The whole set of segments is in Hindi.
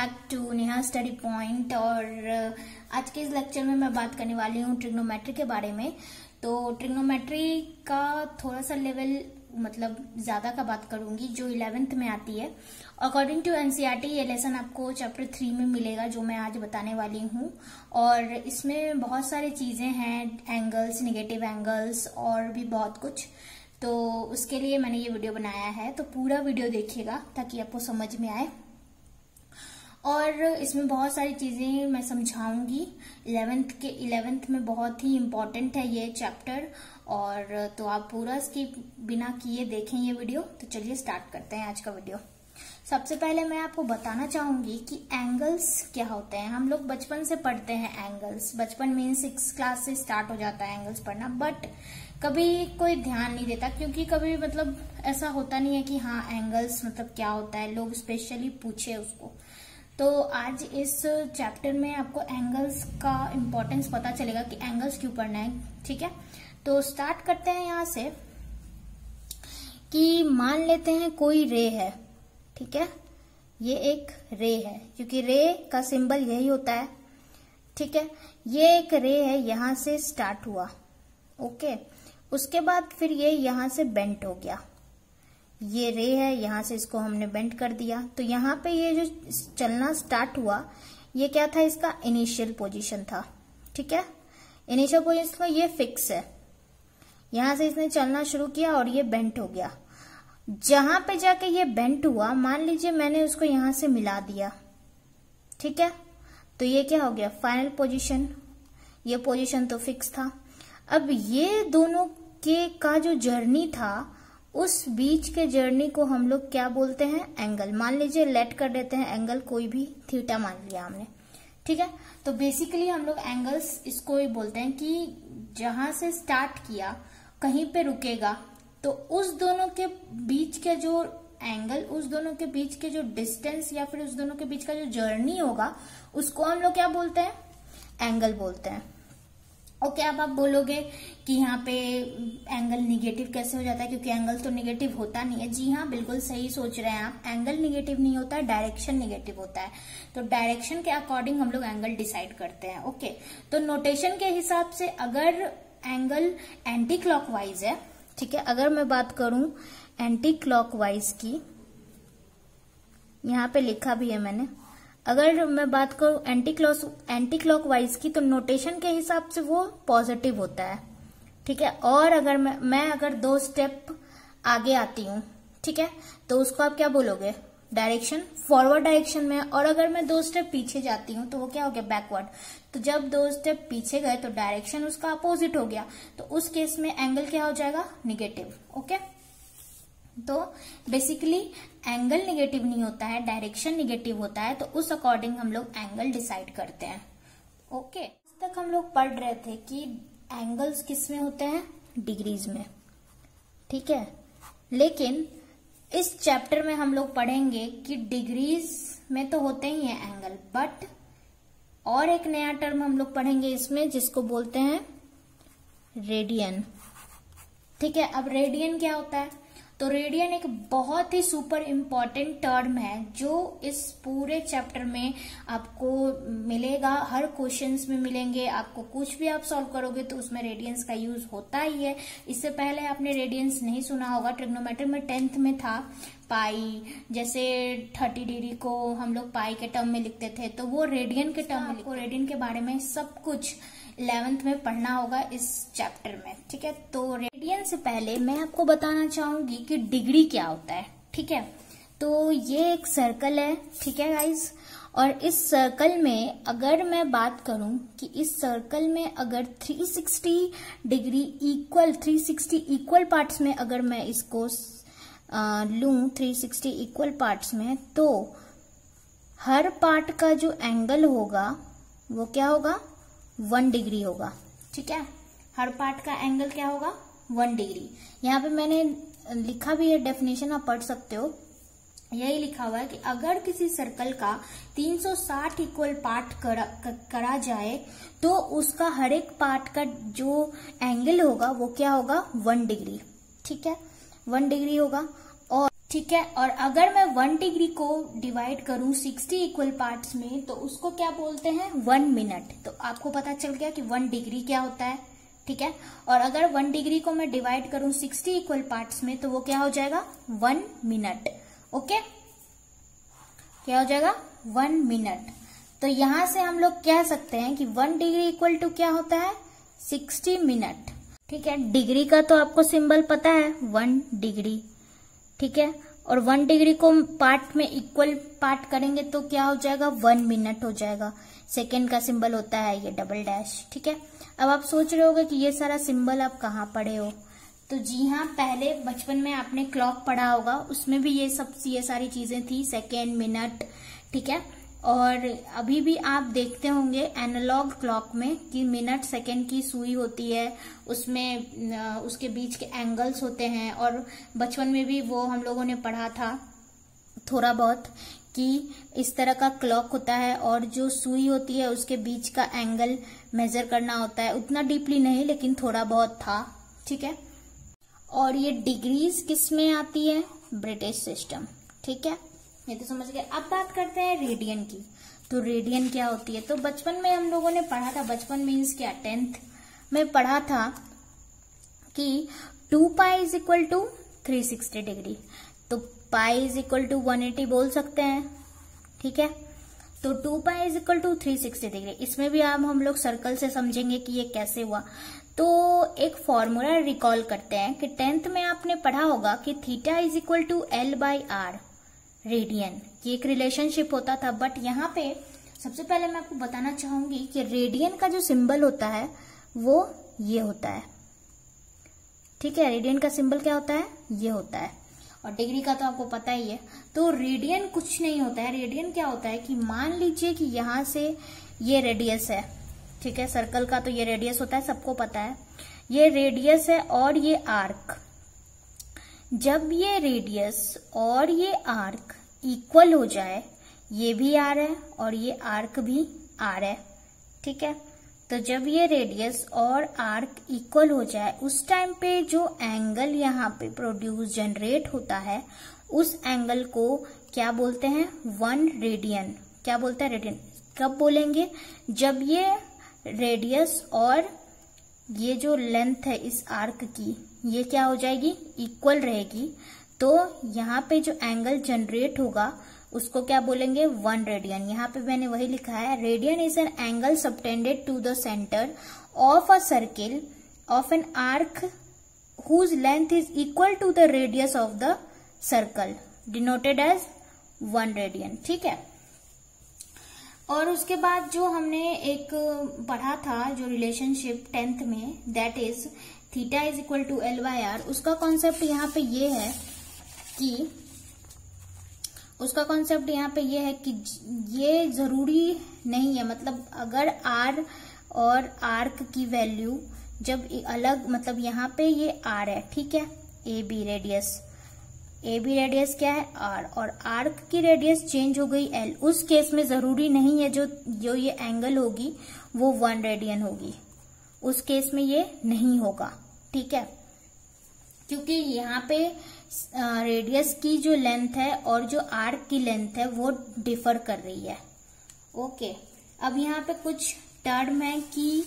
Back to Neha study point. और आज के इस लेक्चर में मैं बात करने वाली हूँ ट्रिग्नोमेट्री के बारे में। तो ट्रिग्नोमेट्री का थोड़ा सा लेवल मतलब ज्यादा का बात करूंगी जो 11th में आती है। अकॉर्डिंग टू एनसीईआरटी ये लेसन आपको चैप्टर 3 में मिलेगा जो मैं आज बताने वाली हूँ। और इसमें बहुत सारी चीजें हैं, एंगल्स, नेगेटिव एंगल्स और भी बहुत कुछ। तो उसके लिए मैंने ये वीडियो बनाया है, तो पूरा वीडियो देखिएगा ताकि आपको समझ में आए। और इसमें बहुत सारी चीजें मैं समझाऊंगी। 11th में बहुत ही इम्पोर्टेंट है ये चैप्टर। और तो आप पूरा इसकी बिना किए देखें ये वीडियो। तो चलिए स्टार्ट करते हैं आज का वीडियो। सबसे पहले मैं आपको बताना चाहूंगी कि एंगल्स क्या होते हैं। हम लोग बचपन से पढ़ते हैं एंगल्स, बचपन मीन 6th क्लास से स्टार्ट हो जाता है एंगल्स पढ़ना। बट कभी कोई ध्यान नहीं देता, क्योंकि कभी मतलब ऐसा होता नहीं है कि हाँ एंगल्स मतलब क्या होता है, लोग स्पेशली पूछे उसको। तो आज इस चैप्टर में आपको एंगल्स का इम्पोर्टेंस पता चलेगा कि एंगल्स क्यों पढ़ना है। ठीक है, तो स्टार्ट करते हैं यहां से कि मान लेते हैं कोई रे है। ठीक है, ये एक रे है क्योंकि रे का सिंबल यही होता है। ठीक है, ये एक रे है, यहां से स्टार्ट हुआ। ओके, उसके बाद फिर ये यहां से बेंट हो गया। ये रे है, यहां से इसको हमने बेंट कर दिया। तो यहाँ पे ये जो चलना स्टार्ट हुआ ये क्या था, इसका इनिशियल पोजीशन था। ठीक है, इनिशियल पोजीशन का ये फिक्स है। यहां से इसने चलना शुरू किया और ये बेंट हो गया। जहां पे जाके ये बेंट हुआ, मान लीजिए मैंने उसको यहां से मिला दिया। ठीक है, तो ये क्या हो गया, फाइनल पोजीशन। ये पोजीशन तो फिक्स था। अब ये दोनों के का जो जर्नी था, उस बीच के जर्नी को हम लोग क्या बोलते हैं, एंगल। मान लीजिए लेट कर देते हैं एंगल, कोई भी थीटा मान लिया हमने। ठीक है, तो बेसिकली हम लोग एंगल्स इसको ही बोलते हैं कि जहां से स्टार्ट किया कहीं पे रुकेगा, तो उस दोनों के बीच के जो एंगल, उस दोनों के बीच के जो डिस्टेंस या फिर उस दोनों के बीच का जो जर्नी होगा, उसको हम लोग क्या बोलते हैं, एंगल बोलते हैं। ओके, अब आप बोलोगे कि यहाँ पे एंगल निगेटिव कैसे हो जाता है, क्योंकि एंगल तो निगेटिव होता नहीं है। जी हाँ, बिल्कुल सही सोच रहे हैं आप। एंगल निगेटिव नहीं होता है, डायरेक्शन निगेटिव होता है। तो डायरेक्शन के अकॉर्डिंग हम लोग एंगल डिसाइड करते हैं। ओके, तो नोटेशन के हिसाब से अगर एंगल एंटी क्लॉकवाइज है, ठीक है, अगर मैं बात करूं एंटी क्लॉकवाइज की, यहाँ पे लिखा भी है मैंने, अगर मैं बात करूं एंटी क्लॉकवाइज की, तो नोटेशन के हिसाब से वो पॉजिटिव होता है। ठीक है, और अगर मैं अगर 2 स्टेप आगे आती हूँ, ठीक है, तो उसको आप क्या बोलोगे, डायरेक्शन फॉरवर्ड डायरेक्शन में। और अगर मैं 2 स्टेप पीछे जाती हूँ तो वो क्या हो गया, बैकवर्ड। तो जब 2 स्टेप पीछे गए तो डायरेक्शन उसका अपोजिट हो गया, तो उस केस में एंगल क्या हो जाएगा, निगेटिव। ओके, तो बेसिकली एंगल निगेटिव नहीं होता है, डायरेक्शन निगेटिव होता है। तो उस अकॉर्डिंग हम लोग एंगल डिसाइड करते हैं। ओके, आज तक हम लोग पढ़ रहे थे कि एंगल्स किस में होते हैं, डिग्रीज में। ठीक है, लेकिन इस चैप्टर में हम लोग पढ़ेंगे कि डिग्रीज में तो होते ही हैं एंगल, बट और एक नया टर्म हम लोग पढ़ेंगे इसमें जिसको बोलते हैं रेडियन। ठीक है, अब रेडियन क्या होता है, तो रेडियन एक बहुत ही सुपर इम्पोर्टेंट टर्म है जो इस पूरे चैप्टर में आपको मिलेगा। हर क्वेश्चंस में मिलेंगे आपको, कुछ भी आप सॉल्व करोगे तो उसमें रेडियंस का यूज होता ही है। इससे पहले आपने रेडियंस नहीं सुना होगा, ट्रिग्नोमेट्री में 10th में था पाई, जैसे 30 डिग्री को हम लोग पाई के टर्म में लिखते थे, तो वो रेडियन के टर्म में। आपको रेडियन के बारे में सब कुछ 11th में पढ़ना होगा इस चैप्टर में। ठीक है, तो रेडियन से पहले मैं आपको बताना चाहूंगी कि डिग्री क्या होता है। ठीक है, तो ये एक सर्कल है। ठीक है गाइज, और इस सर्कल में अगर मैं बात करूं कि इस सर्कल में अगर 360 डिग्री इक्वल 360 इक्वल पार्ट्स में अगर मैं इसको लूं 360 इक्वल पार्ट्स में, तो हर पार्ट का जो एंगल होगा वो क्या होगा, 1 डिग्री होगा। ठीक है, हर पार्ट का एंगल क्या होगा, 1 डिग्री। यहाँ पे मैंने लिखा भी है डेफिनेशन, आप पढ़ सकते हो। यही लिखा हुआ है कि अगर किसी सर्कल का 360 इक्वल पार्ट करा जाए तो उसका हर एक पार्ट का जो एंगल होगा वो क्या होगा, 1 डिग्री। ठीक है, 1 डिग्री होगा। और ठीक है। और अगर मैं 1 डिग्री को डिवाइड करूं 60 इक्वल पार्ट्स में तो उसको क्या बोलते हैं, 1 मिनट। तो आपको पता चल गया कि 1 डिग्री क्या होता है, ठीक है। और अगर 1 डिग्री को मैं डिवाइड करूं 60 इक्वल पार्ट्स में तो वो क्या हो जाएगा, 1 मिनट। ओके, क्या हो जाएगा, 1 मिनट। तो यहां से हम लोग कह सकते हैं कि 1 डिग्री इक्वल टू क्या होता है, 60 मिनट। ठीक है, डिग्री का तो आपको सिंबल पता है, 1 डिग्री, ठीक है। और 1 डिग्री को पार्ट में इक्वल पार्ट करेंगे तो क्या हो जाएगा, 1 मिनट हो जाएगा। सेकेंड का सिंबल होता है ये डबल डैश, ठीक है। अब आप सोच रहे होगे कि ये सारा सिंबल आप कहाँ पढ़े हो, तो जी हाँ, पहले बचपन में आपने क्लॉक पढ़ा होगा, उसमें भी ये सारी चीजें थी, सेकेंड, मिनट, ठीक है। और अभी भी आप देखते होंगे एनालॉग क्लॉक में कि मिनट सेकेंड की सुई होती है, उसमें उसके बीच के एंगल्स होते हैं। और बचपन में भी वो हम लोगों ने पढ़ा था थोड़ा बहुत कि इस तरह का क्लॉक होता है और जो सुई होती है उसके बीच का एंगल मेजर करना होता है। उतना डीपली नहीं, लेकिन थोड़ा बहुत था, ठीक है। और ये डिग्रीज किस में आती है, ब्रिटिश सिस्टम, ठीक है, ये तो समझ गए। अब बात करते हैं रेडियन की। तो रेडियन क्या होती है, तो बचपन में हम लोगों ने पढ़ा था, बचपन मीन्स क्या, 10th में पढ़ा था कि 2 pi is equal to 360 degree. तो पाई इज इक्वल टू 180 बोल सकते हैं, ठीक है। तो 2 pi is equal to 360 degree. इसमें भी आप हम लोग सर्कल से समझेंगे कि ये कैसे हुआ। तो एक फॉर्मूला रिकॉल करते हैं कि 10th में आपने पढ़ा होगा कि theta is equal to L/R radian, ये एक रिलेशनशिप होता था। बट यहाँ पे सबसे पहले मैं आपको बताना चाहूंगी कि रेडियन का जो सिंबल होता है वो ये होता है, ठीक है। रेडियन का सिंबल क्या होता है, ये होता है। और डिग्री का तो आपको पता ही है। तो रेडियन कुछ नहीं होता है, रेडियन क्या होता है कि मान लीजिए कि यहां से ये रेडियस है, ठीक है, सर्कल का तो ये रेडियस होता है, सबको पता है, ये रेडियस है और ये आर्क। जब ये रेडियस और ये आर्क इक्वल हो जाए, ये भी आर है और ये आर्क भी आर है, ठीक है। तो जब ये रेडियस और आर्क इक्वल हो जाए, उस टाइम पे जो एंगल यहाँ पे प्रोड्यूस जनरेट होता है, उस एंगल को क्या बोलते हैं, 1 रेडियन। क्या बोलते हैं, रेडियन। कब बोलेंगे, जब ये रेडियस और ये जो लेंथ है इस आर्क की, ये क्या हो जाएगी, इक्वल रहेगी। तो यहाँ पे जो एंगल जनरेट होगा उसको क्या बोलेंगे, 1 रेडियन। यहाँ पे मैंने वही लिखा है, radian is an angle subtended to the centre of a circle of an arc whose length is equal to the radius of the circle, denoted as 1 radian, ठीक है। और उसके बाद जो हमने एक पढ़ा था जो रिलेशनशिप 10th में, that is theta is equal to L/R, उसका कॉन्सेप्ट यहाँ पे ये है कि ये जरूरी नहीं है, मतलब अगर R और आर्क की वैल्यू जब अलग, मतलब यहाँ पे ये R है, ठीक है, AB रेडियस क्या है, R, और आर्क की रेडियस चेंज हो गई L, उस केस में जरूरी नहीं है जो ये एंगल होगी वो 1 रेडियन होगी, उस केस में ये नहीं होगा, ठीक है। क्योंकि यहाँ पे रेडियस की जो लेंथ है और जो आर्क की लेंथ है वो डिफर कर रही है, ओके। अब यहाँ पे कुछ टर्म है कि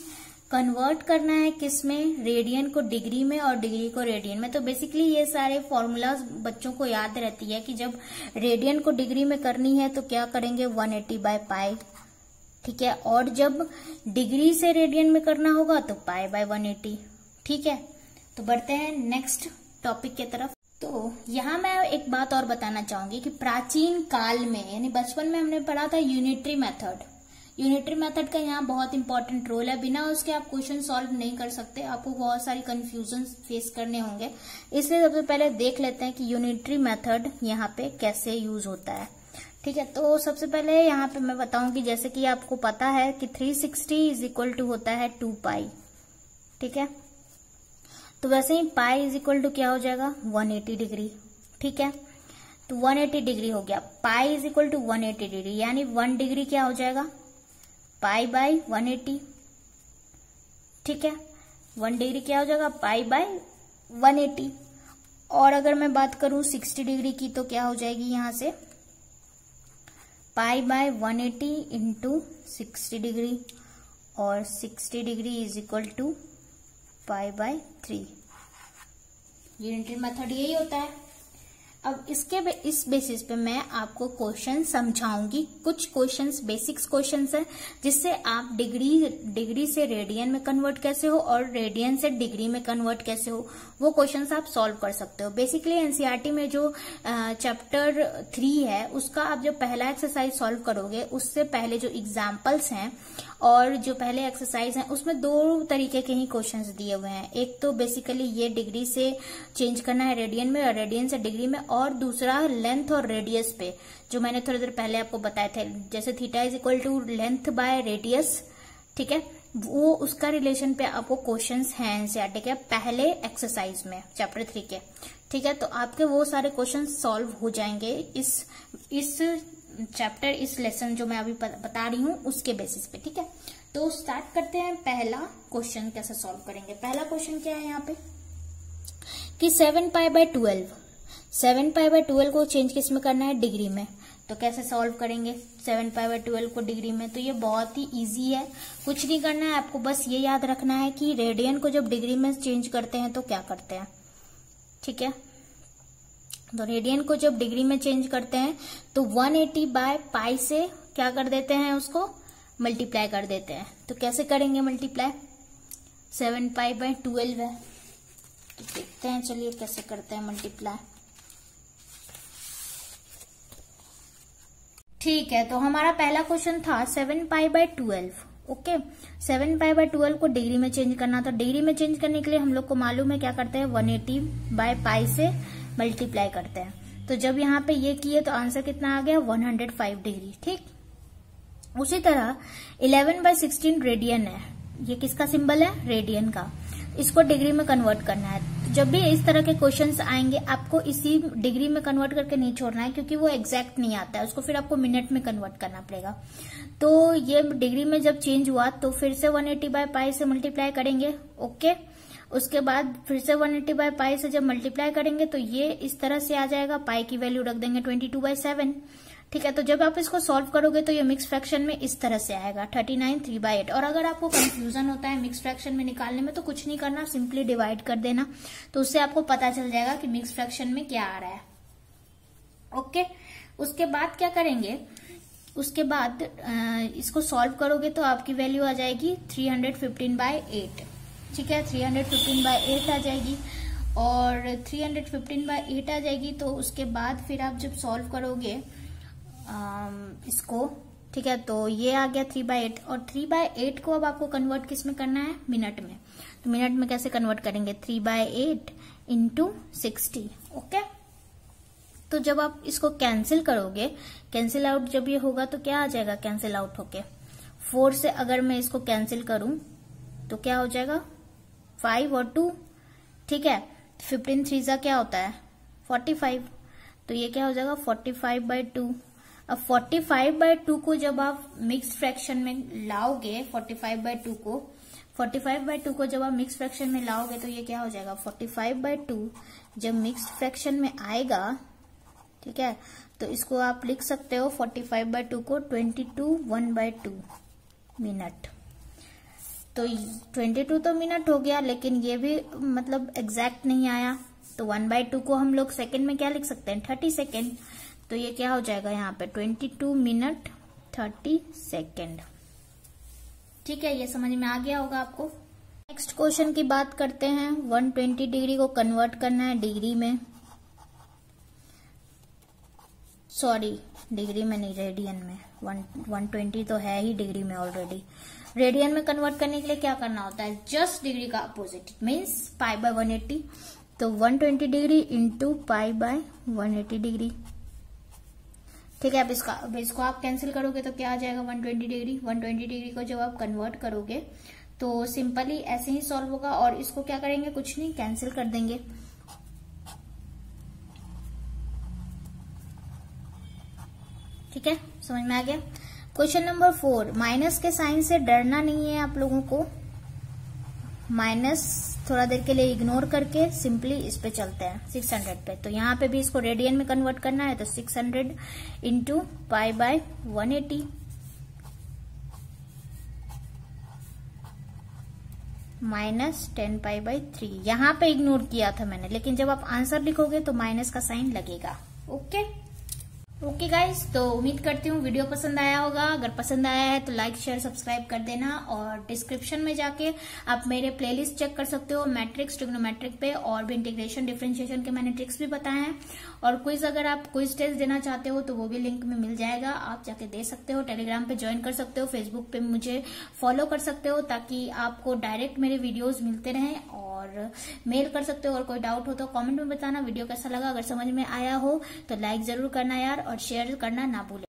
कन्वर्ट करना है किसमें, रेडियन को डिग्री में और डिग्री को रेडियन में। तो बेसिकली ये सारे फॉर्मूलाज बच्चों को याद रहती है कि जब रेडियन को डिग्री में करनी है तो क्या करेंगे, 180/पाई, ठीक है। और जब डिग्री से रेडियन में करना होगा तो पाई/180, ठीक है। तो बढ़ते हैं नेक्स्ट टॉपिक की तरफ। तो यहाँ मैं एक बात और बताना चाहूंगी कि प्राचीन काल में, यानी बचपन में हमने पढ़ा था यूनिटरी मेथड। यूनिटरी मेथड का यहाँ बहुत इंपॉर्टेंट रोल है, बिना उसके आप क्वेश्चन सॉल्व नहीं कर सकते, आपको बहुत सारी कंफ्यूजन फेस करने होंगे। इसलिए सबसे पहले देख लेते हैं कि यूनिटरी मेथड यहाँ पे कैसे यूज होता है, ठीक है। तो सबसे पहले यहाँ पे मैं बताऊंगी, जैसे कि आपको पता है कि 360 इज इक्वल टू होता है 2 पाई, ठीक है। तो वैसे ही पाई इज इक्वल टू क्या हो जाएगा, 180 डिग्री, ठीक है। तो 180 डिग्री हो गया, pi is equal to 180 degree, यानी 1 डिग्री क्या हो जाएगा, पाई/180, ठीक है। 1 डिग्री क्या हो जाएगा, पाई/180। और अगर मैं बात करूं 60 डिग्री की तो क्या हो जाएगी यहां से पाई बाय 180 इंटू 60 डिग्री, और 60 degree is equal to pi by 3। Unitary method यही होता है। अब इस बेसिस पे मैं आपको क्वेश्चन समझाऊंगी। कुछ क्वेश्चंस बेसिक्स क्वेश्चंस हैं जिससे आप डिग्री से रेडियन में कन्वर्ट कैसे हो और रेडियन से डिग्री में कन्वर्ट कैसे हो, वो क्वेश्चंस आप सॉल्व कर सकते हो। बेसिकली एनसीईआरटी में जो चैप्टर 3 है उसका आप जो पहला एक्सरसाइज सॉल्व करोगे उससे पहले जो एग्जाम्पल्स हैं और जो पहले एक्सरसाइज हैं उसमें 2 तरीके के ही क्वेश्चंस दिए हुए हैं। एक तो बेसिकली ये डिग्री से चेंज करना है रेडियन में और रेडियन से डिग्री में, और दूसरा लेंथ और रेडियस पे, जो मैंने थोड़ी देर पहले आपको बताए थे, जैसे theta is equal to length by radius, ठीक है, वो उसका रिलेशन पे आपको क्वेश्चंस हैं एनसीईआरटी के पहले एक्सरसाइज में चैप्टर 3 के, ठीक है। तो आपके वो सारे क्वेश्चन सॉल्व हो जाएंगे इस चैप्टर, इस लेसन जो मैं अभी बता रही हूँ उसके बेसिस पे, ठीक है। तो स्टार्ट करते हैं। पहला क्वेश्चन कैसे सॉल्व करेंगे। पहला क्वेश्चन क्या है यहाँ पे कि 7 पाई बाय 12 को चेंज किस में करना है, डिग्री में। तो कैसे सॉल्व करेंगे 7 पाई बाय 12 को डिग्री में। तो ये बहुत ही इजी है, कुछ नहीं करना है आपको, बस ये याद रखना है कि रेडियन को जब डिग्री में चेंज करते हैं तो क्या करते हैं, ठीक है। तो रेडियन को जब डिग्री में चेंज करते हैं तो 180 बाय पाई से क्या कर देते हैं, उसको मल्टीप्लाई कर देते हैं। तो कैसे करेंगे मल्टीप्लाई, 7 पाई बाय 12 है, तो देखते हैं, चलिए कैसे करते हैं मल्टीप्लाई। ठीक है, तो हमारा पहला क्वेश्चन था 7 pi by 12, okay. 7 pi by 12 को डिग्री में चेंज करना, तो डिग्री में चेंज करने के लिए हम लोग को मालूम है क्या करते हैं, 180 बाय पाई से मल्टीप्लाई करते हैं। तो जब यहाँ पे ये किए तो आंसर कितना आ गया, 105 डिग्री, ठीक। उसी तरह 11 बाय 16 रेडियन है, ये किसका सिंबल है, रेडियन का। इसको डिग्री में कन्वर्ट करना है। तो जब भी इस तरह के क्वेश्चंस आएंगे आपको इसी डिग्री में कन्वर्ट करके नहीं छोड़ना है, क्योंकि वो एग्जैक्ट नहीं आता है, उसको फिर आपको मिनट में कन्वर्ट करना पड़ेगा। तो ये डिग्री में जब चेंज हुआ तो फिर से 180 बाय पाई से मल्टीप्लाई करेंगे, ओके। उसके बाद फिर से 180 बाय पाई से जब मल्टीप्लाई करेंगे तो ये इस तरह से आ जाएगा, पाई की वैल्यू रख देंगे 22 बाय 7, ठीक है। तो जब आप इसको सॉल्व करोगे तो ये मिक्स फ्रैक्शन में इस तरह से आएगा 39 3/8। और अगर आपको कंफ्यूजन होता है मिक्स फ्रैक्शन में निकालने में तो कुछ नहीं करना, सिंपली डिवाइड कर देना, तो उससे आपको पता चल जाएगा कि मिक्स फ्रैक्शन में क्या आ रहा है, ओके। उसके बाद क्या करेंगे, उसके बाद इसको सॉल्व करोगे तो आपकी वैल्यू आ जाएगी 315 बाय 8, ठीक है, 315 बाय 8 आ जाएगी। और 315 बाय 8 आ जाएगी तो उसके बाद फिर आप जब सॉल्व करोगे इसको, ठीक है, तो ये आ गया 3/8। और 3/8 को अब आपको कन्वर्ट किस में करना है, मिनट में। तो मिनट में कैसे कन्वर्ट करेंगे, 3/8 इंटू 60, ओके। तो जब आप इसको कैंसिल करोगे, कैंसिल आउट जब ये होगा तो क्या आ जाएगा, कैंसिल आउट होके 4 से अगर मैं इसको कैंसिल करूं तो क्या हो जाएगा, 5 और 2, ठीक है। 15 3 क्या होता है, 45। तो ये क्या हो जाएगा 45/2। अब 45/2 को जब आप मिक्स फ्रैक्शन में लाओगे, 45/2 को जब आप मिक्स फ्रैक्शन में लाओगे तो ये क्या हो जाएगा, 45/2 जब मिक्स फ्रैक्शन में आएगा, ठीक है, तो इसको आप लिख सकते हो 45/2 को 22 मिनट। तो 22 तो मिनट हो गया, लेकिन ये भी मतलब एग्जैक्ट नहीं आया, तो 1/2 को हम लोग सेकंड में क्या लिख सकते हैं, 30 सेकंड। तो ये क्या हो जाएगा यहाँ पे 22 मिनट 30 सेकंड, ठीक है। ये समझ में आ गया होगा आपको। नेक्स्ट क्वेश्चन की बात करते हैं। 120 डिग्री को कन्वर्ट करना है डिग्री में, सॉरी डिग्री में नहीं, रेडियन में। 120 तो है ही डिग्री में ऑलरेडी। रेडियन में कन्वर्ट करने के लिए क्या करना होता है, जस्ट डिग्री का अपोजिट, मीन्स पाई बाय 180। तो 120 degree into pi by 180 degree, ठीक है। अब इसको आप कैंसिल करोगे तो क्या आ जाएगा, 120 डिग्री। 120 डिग्री को जब आप कन्वर्ट करोगे तो सिंपली ऐसे ही सॉल्व होगा। और इसको क्या करेंगे, कुछ नहीं, कैंसिल कर देंगे, ठीक है। समझ में आ गया। क्वेश्चन नंबर 4, माइनस के साइन से डरना नहीं है आप लोगों को, माइनस थोड़ा देर के लिए इग्नोर करके सिंपली इस पे चलते हैं 600 पे। तो यहाँ पे भी इसको रेडियन में कन्वर्ट करना है, तो 600 into pi by 180 minus 10 pi by 3। यहाँ पे इग्नोर किया था मैंने, लेकिन जब आप आंसर लिखोगे तो माइनस का साइन लगेगा। ओके गाइस, तो उम्मीद करती हूँ वीडियो पसंद आया होगा। अगर पसंद आया है तो लाइक शेयर सब्सक्राइब कर देना, और डिस्क्रिप्शन में जाके आप मेरे प्लेलिस्ट चेक कर सकते हो मैट्रिक्स ट्रिग्नोमेट्रिक पे, और भी इंटीग्रेशन डिफरेंशिएशन के मैंने ट्रिक्स भी बताए हैं। और क्विज अगर आप क्विज टेस्ट देना चाहते हो तो वो भी लिंक में मिल जाएगा, आप जाके दे सकते हो। टेलीग्राम पे ज्वाइन कर सकते हो, फेसबुक पे मुझे फॉलो कर सकते हो, ताकि आपको डायरेक्ट मेरे वीडियोज मिलते रहें। और मेल कर सकते हो, और कोई डाउट हो तो कमेंट में बताना। वीडियो कैसा लगा, अगर समझ में आया हो तो लाइक जरूर करना यार, और शेयर करना ना भूलें।